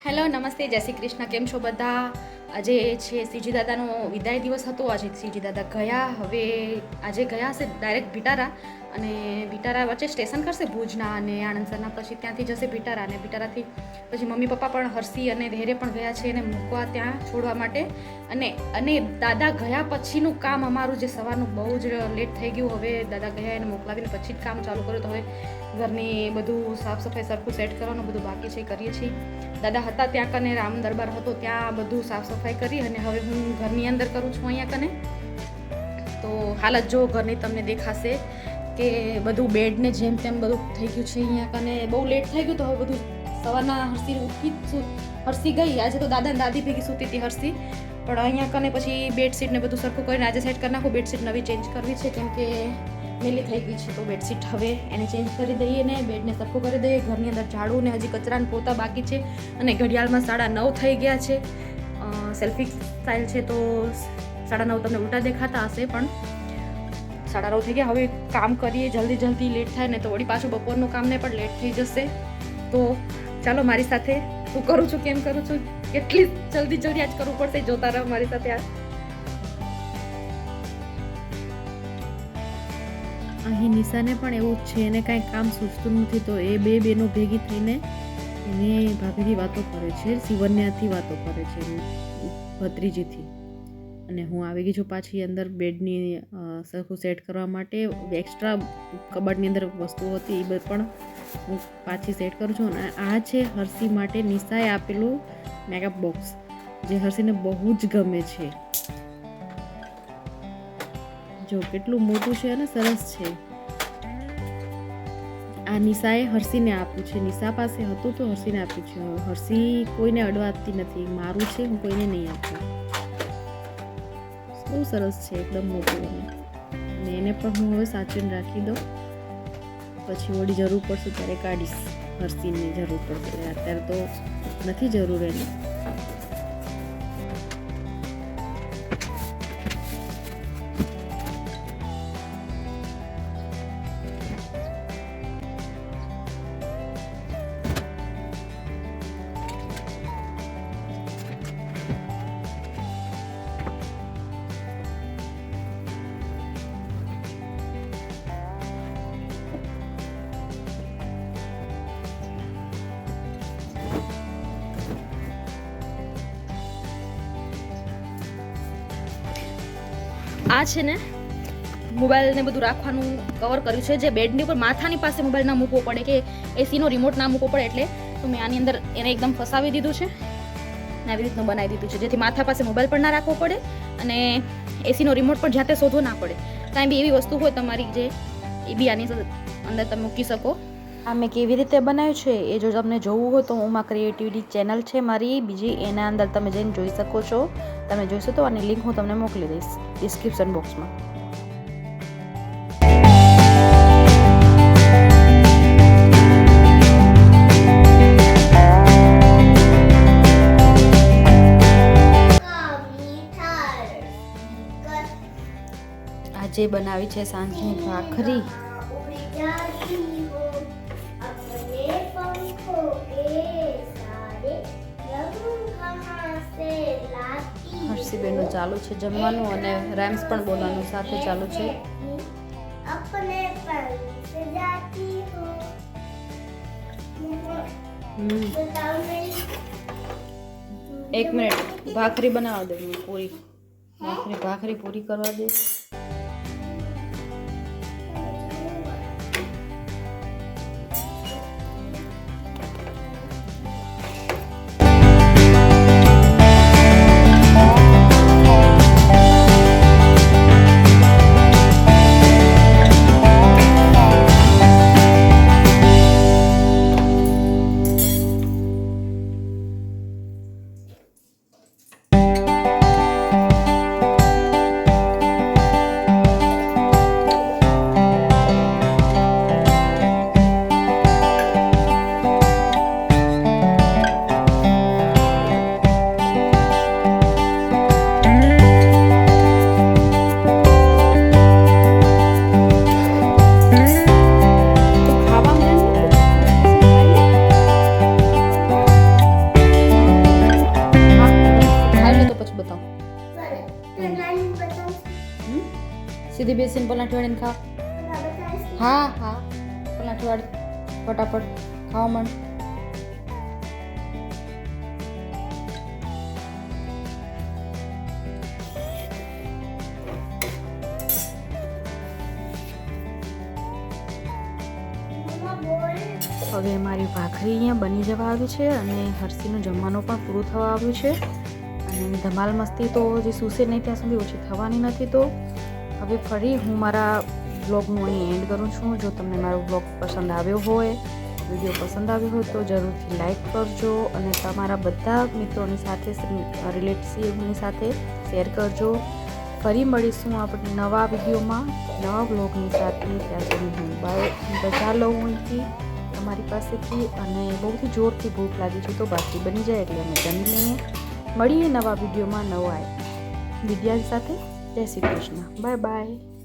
Hello નમસ્તે, જય શ્રી કૃષ્ણ. કેમ છો બધા? આજે છે શ્રીજી દાદાનો વિદાય દિવસ હતો. આજે શ્રીજી દાદા ગયા. હવે આજે ગયા હશે ડાયરેક્ટ ભીટારા, અને ભીટારા વચ્ચે સ્ટેશન કરશે ભુજના અને આણંદસરના, પછી ત્યાંથી જશે ભીટારા, અને ભીટારાથી પછી મમ્મી પપ્પા પણ હર્ષી અને ધૈર્ય પણ ગયા છે એને મૂકવા ત્યાં છોડવા માટે. અને દાદા ગયા પછીનું કામ અમારું જે સવારનું બહુ જ લેટ થઈ ગયું. હવે દાદા ગયા એને મોકલાવીને પછી જ કામ ચાલુ કર્યું. તો હવે ઘરની બધું સાફ સફાઈ સરખું સેટ કરવાનું બધું બાકી છે, કરીએ છીએ. દાદા હતા ત્યાં કને રામ દરબાર હતો, ત્યાં બધું સાફ સફાઈ કરી અને હવે હું ઘરની અંદર કરું છું અહીંયા કને. તો હાલત જો ઘરની તમને દેખાશે કે બધું બેડને જેમ તેમ બધું થઈ ગયું છે અહીંયા કને. બહુ લેટ થઈ ગયું. તો હવે બધું સવારના હર્ષી ગઈ. આજે તો દાદા ને દાદી ભેગી સૂતી હતી હર્ષી, પણ અહીંયા કને પછી બેડશીટ ને બધું સરખું કરીને આજે સેટ કરી નાખું. બેડશીટ નવી ચેન્જ કરવી છે કેમ કે મેલી થઈ ગઈ છે, તો બેડશીટ હવે એને ચેન્જ કરી દઈએ ને બેડને સરખું કરી દઈએ. ઘરની અંદર ઝાડું ને હજી કચરાને પોતા બાકી છે, અને ઘડિયાળમાં 9:30 થઈ ગયા છે. સેલ્ફી સ્ટાઇલ છે તો 9:30 તમને ઉલટા દેખાતા હશે, પણ 9:30 થઈ ગયા. હવે કામ કરીએ જલ્દી, લેટ થાય ને તો વળી પાછું બપોરનું કામને પણ લેટ થઈ જશે. તો ચાલો મારી સાથે હું કરું છું, કેમ કરું છું, કેટલી જલ્દી આજ કરવું પડશે, જોતા રહો મારી સાથે. અહીં નિશાને પણ એવું જ છે, એને કાંઈ કામ સૂચતું નથી, તો એ બે બહેનો ભેગી થઈને એને ભાભીથી વાતો કરે છે, શિવન્યાથી વાતો કરે છે, ભત્રીજીથી. અને હું આવી ગઈ છું પાછી અંદર બેડની સરખું સેટ કરવા માટે. એક્સ્ટ્રા કબાટની અંદર વસ્તુઓ હતી એ પણ હું પાછી સેટ કરું છું. અને આ છે હર્ષી માટે નિશાએ આપેલું મેકઅપ બોક્સ, જે હર્ષીને બહુ જ ગમે છે. જો કેટલું મોટું છે અને સરસ છે. આ નિશાએ હર્ષીને આપ્યું છે. નિશા પાસે હતું તો હર્ષીને આપ્યું છે. હર્ષી કોઈને અડવાતી નથી, મારું છે, હું કોઈને નહીં આપું. બહુ સરસ છે, એકદમ મોટું. અને એને પણ હું હવે સાચવીને રાખી દઉં, પછી વળી જરૂર પડશે ત્યારે કાઢીશ. હર્ષીને જરૂર પડશે, અત્યારે તો નથી જરૂર એની. આ છે ને મોબાઈલ ને બધું રાખવાનું કવર કર્યું છે, જે બેડની ઉપર માથાની પાસે મોબાઈલ ના મૂકવો પડે કે એસીનો રિમોટ ના મૂકવો પડે, એટલે તો મેં આની અંદર એને એકદમ ફસાવી દીધું છે ને આવી રીતનું બનાવી દીધું છે, જેથી માથા પાસે મોબાઈલ પણ ના રાખવો પડે અને એસીનો રિમોટ પણ જાતે શોધવો ના પડે. કાંઈ બી એવી વસ્તુ હોય તમારી જે એ બી આની અંદર તમે મૂકી શકો. આ મેં કેવી રીતે બનાવ્યું છે એ જો તમને જોવું હોય તો ઉમા ક્રિએટિવિટી ચેનલ છે મારી બીજી, એના અંદર તમે જઈને જોઈ શકો છો. તમે જોઈશો તો આની લિંક હું તમને મોકલી દઈશ ડિસ્ક્રિપ્શન બોક્સમાં. આજે બનાવી છે સાંજની ભાખરી. હર્ષીબેનનું ચાલુ છે જમવાનું અને રાઇમ્સ પણ બોલવાનું સાથે ચાલુ છે. એક મિનિટ, ભાખરી બનાવવા દે, પૂરી ભાખરી પૂરી કરવા દે. બધી બેસીને પલાઠી વાળીને ખા. હા હા પલાઠી વાળી ફટાફટ ખાવા માંડ. હવે મારી ભાખરી અહીંયા બની જવા આવી છે અને હર્ષીનું જમવાનું પણ પૂરું થવા આવ્યું છે અને ધમાલ મસ્તી તો જે સૂસે નહીં ત્યાં સુધી ઓછી થવાની નથી. તો હવે ફરી હું મારા બ્લોગનું અહીં એન્ડ કરું છું. જો તમને મારો બ્લોગ પસંદ આવ્યો હોય, વિડીયો પસંદ આવ્યો હોય તો જરૂરથી લાઈક કરજો અને તમારા બધા મિત્રોની સાથે, રિલેટિવ્સની સાથે શેર કરજો. ફરી મળીશું આપણે નવા વિડીયોમાં, નવા બ્લોગની સાથે. ત્યાં સુધી હું રજા લઉં અહીંથી તમારી પાસેથી અને બહુથી જોરથી ભૂખ લાગી છે તો ભાખરી બની જાય એટલે અમે જમી લઈએ. મળીએ નવા વિડીયોમાં નવા વિડીયો સાથે. જય શ્રી કૃષ્ણ. Bye bye.